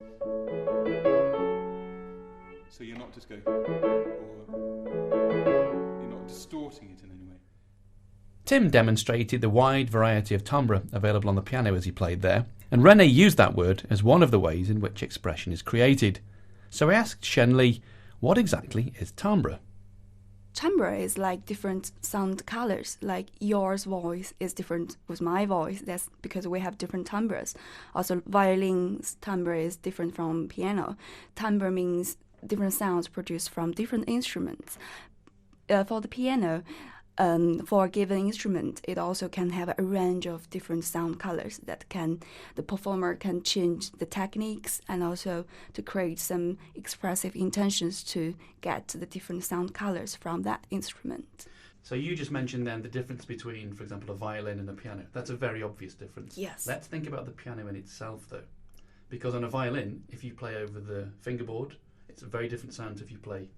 So you're not just going, or you're not distorting it in any way. Tim demonstrated the wide variety of timbre available on the piano as he played there, and René used that word as one of the ways in which expression is created. So I asked Shen, what exactly is timbre? Timbre is like different sound colors, like yours voice is different with my voice. That's because we have different timbres. Also, violin's timbre is different from piano. Timbre means different sounds produced from different instruments. For the piano, for a given instrument, it also can have a range of different sound colors that the performer can change the techniques and also to create some expressive intentions to get the different sound colors from that instrument. So you just mentioned then the difference between, for example, a violin and a piano. That's a very obvious difference. Yes. Let's think about the piano in itself, though. Because on a violin, if you play over the fingerboard, it's a very different sound to if you play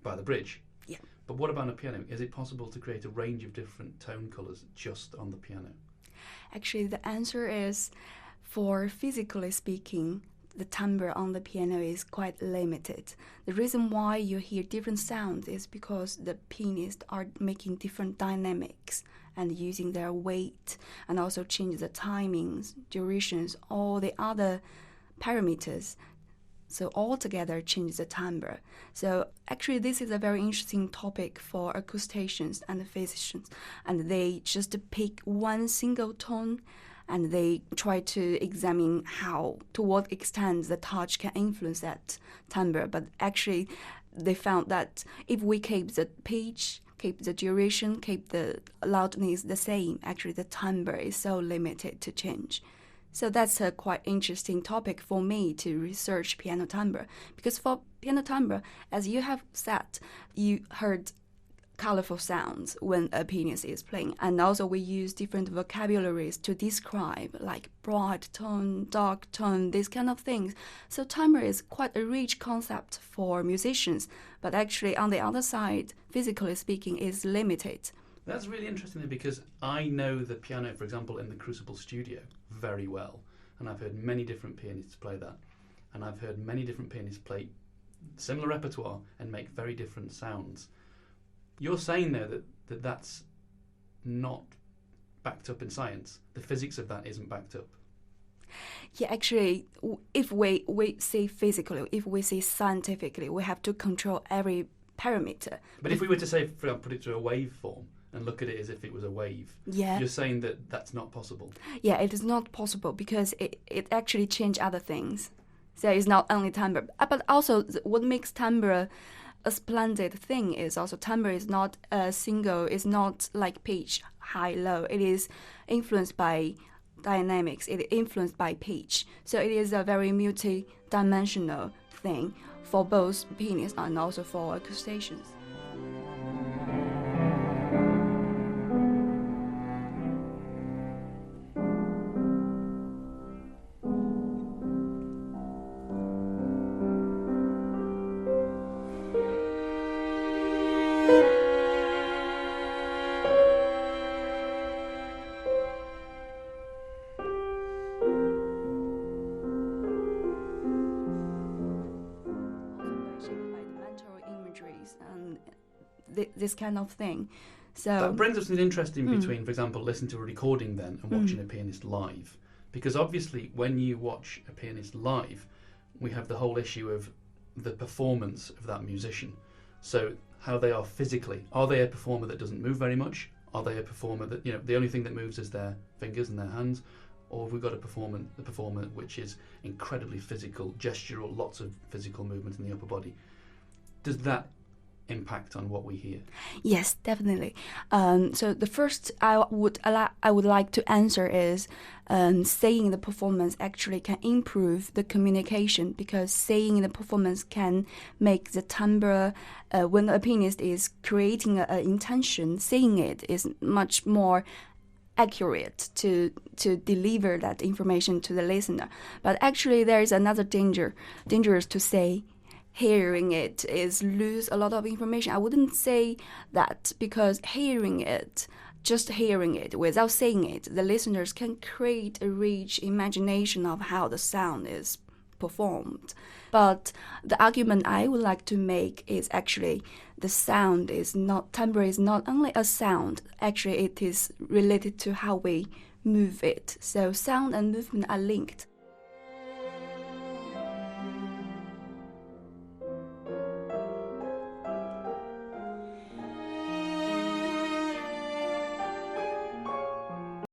by the bridge. Yeah. But what about a piano? Is it possible to create a range of different tone colours just on the piano? Actually, the answer is, for physically speaking, the timbre on the piano is quite limited. The reason why you hear different sounds is because the pianists are making different dynamics and using their weight, and also change the timings, durations, all the other parameters. So altogether change the timbre. So actually this is a very interesting topic for acousticians and physicians. And they just pick one single tone and they try to examine to what extent the touch can influence that timbre. But actually they found that if we keep the pitch, keep the duration, keep the loudness the same, actually the timbre is so limited to change. So that's a quite interesting topic for me to research piano timbre. Because for piano timbre, as you have said, you heard colorful sounds when a pianist is playing. And also we use different vocabularies to describe, like bright tone, dark tone, these kind of things. So timbre is quite a rich concept for musicians. But actually, on the other side, physically speaking, is limited. That's really interesting because I know the piano, for example, in the Crucible studio very well. And I've heard many different pianists play that. And I've heard many different pianists play similar repertoire and make very different sounds. You're saying there that that's not backed up in science. The physics of that isn't backed up. Yeah, actually, if we say physically, if we say scientifically, we have to control every parameter. But if we were to say, for example, put it to a waveform and look at it as if it was a wave, yeah, you're saying that that's not possible. Yeah, it is not possible because it actually changes other things. So it's not only timbre, but also what makes timbre a splendid thing is also timbre is not a single, it's not like pitch, high, low. It is influenced by dynamics, it is influenced by pitch. So it is a very multi-dimensional thing for both pianists and also for acousticians. This kind of thing. So that brings us to an interesting between, for example, listening to a recording then and watching a pianist live. Because obviously when you watch a pianist live, we have the whole issue of the performance of that musician. So how they are physically. Are they a performer that doesn't move very much? Are they a performer that, the only thing that moves is their fingers and their hands? Or have we got a performer which is incredibly physical, gestural, lots of physical movement in the upper body? Does that impact on what we hear? Yes, definitely. So the first I would like to answer is saying the performance actually can improve the communication, because saying the performance can make the timbre, when a pianist is creating an intention, saying it is much more accurate to deliver that information to the listener. But actually there is another dangerous to say hearing it is lose a lot of information. I wouldn't say that, because just hearing it without saying it, the listeners can create a rich imagination of how the sound is performed. But the argument I would like to make is actually the sound is not, timbre is not only a sound, actually it is related to how we move it. So sound and movement are linked.